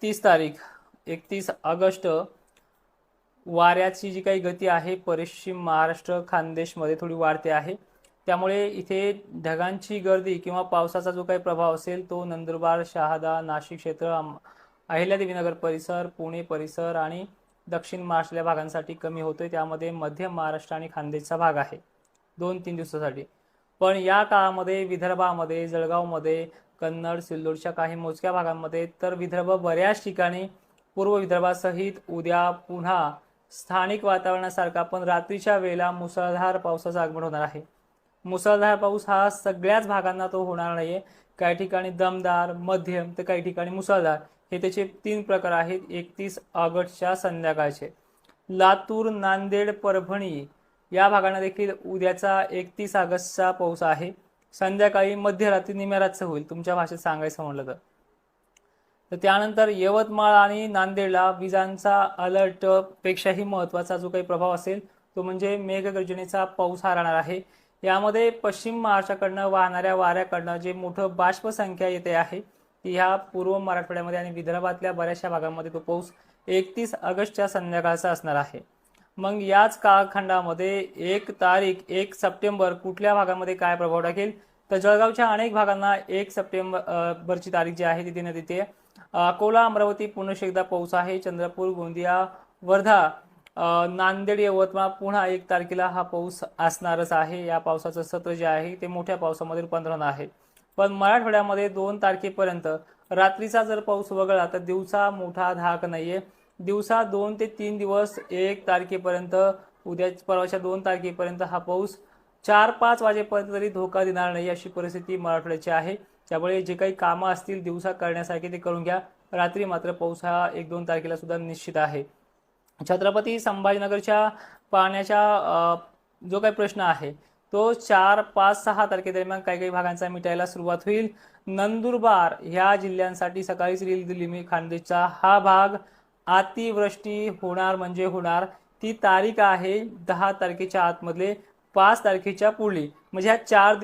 31 तारीख 31 ऑगस्ट वाऱ्याची जी काही गती आहे पश्चिम महाराष्ट्र खानदेशमध्ये थोडी वाढते आहे। त्यामुळे इथे ढगांची गर्दी किंवा पावसाचा जो काही प्रभाव असेल तो नंदुरबार, शहादा, नाशिक क्षेत्र, अहिल्यादेवीनगर परिसर, पुणे परिसर आणि दक्षिण महाराष्ट्राच्या भागांसाठी कमी होतोय। त्यामध्ये मध्य महाराष्ट्र आणि खानदेशचा भाग आहे 2-3 दिवसासाठी। पण या काळामध्ये विदर्भामध्ये, जळगावमध्ये, कन्नड, सिल्लोडच्या काही मोजक्या भागांमध्ये तर विदर्भ बऱ्याच ठिकाणी पूर्व विदर्भासहित उद्या पुन्हा स्थानिक वातावरणासारखा पण रात्रीच्या वेळेला मुसळधार पावसाचं आगमन होणार आहे। मुसळधार पाऊस हा सगळ्याच भागांना तो होणार नाहीये। काही ठिकाणी दमदार, मध्यम तर काही ठिकाणी मुसळधार हे त्याचे 3 प्रकार आहेत 31 ऑगस्टच्या संध्याकाळचे। लातूर, नांदेड, परभणी या भागांना देखील उद्याचा 31 ऑगस्टचा पाऊस आहे। संध्याकाळी मध्यरात्री निम्या रातचं होईल तुमच्या भाषेत सांगायचं म्हणलं तर त्यानंतर यवतमाळ आणि नांदेडला विजांचा अलर्ट पेक्षाही महत्त्वाचा जो काही प्रभाव असेल तो म्हणजे मेघगर्जनेचा पाऊस हा राहणार आहे। यामध्ये पश्चिम महाराष्ट्राकडनं वाहणाऱ्या वाऱ्याकडनं जे मोठं बाष्प संख्या येते आहे ती ह्या पूर्व मराठवाड्यामध्ये आणि विदर्भातल्या बऱ्याचशा भागांमध्ये तो पाऊस 31 ऑगस्टच्या संध्याकाळचा असणार आहे। मग याच कालखंडामध्ये 1 तारीख 1 सप्टेंबर कुठल्या भागामध्ये काय प्रभाव टाकेल तर जळगावच्या अनेक भागांना 1 सप्टेंबरची तारीख जी आहे ती देण्यात येते। अकोला, अमरावती, पुणे एकदा पाऊस आहे। चंद्रपूर, गोंदिया, वर्धा, नांदेड, यवतमाळ पुन्हा 1 तारखेला हा पाऊस असणारच आहे। या पावसाचं सत्र जे आहे ते मोठ्या पावसामध्ये रूपांतर होणार आहे। पण मराठवाड्यामध्ये 2 तारखेपर्यंत रात्रीचा जर पाऊस वगळला तर दिवसा मोठा धाक नाहीये। दिवसा 2 ते 3 दिवस 1 तारखेपर्यंत उद्या परवाच्या 2 तारखेपर्यंत हा पाऊस 4-5 वाजेपर्यंत तरी धोका देणार नाही अशी परिस्थिती मराठवाड्याची आहे। त्यामुळे जे काही कामं असतील दिवसा करण्यासारखे ते करून घ्या। रात्री मात्र पाऊस हा 1-2 तारखेला सुद्धा निश्चित आहे। छत्रपती संभाजीनगरच्या पाण्याच्या जो काही प्रश्न आहे तो 4, 5, 6 तारखेदरम्यान काही भागांचा मिटायला सुरुवात होईल। नंदुरबार ह्या जिल्ह्यांसाठी सकाळीच रील दिली मी खानदेशचा हा भाग अतिवृष्टी होणार म्हणजे होणार। ती तारीख आहे 10 तारखेच्या आतमधले 5 तारखेच्या पुढली म्हणजे ह्या 4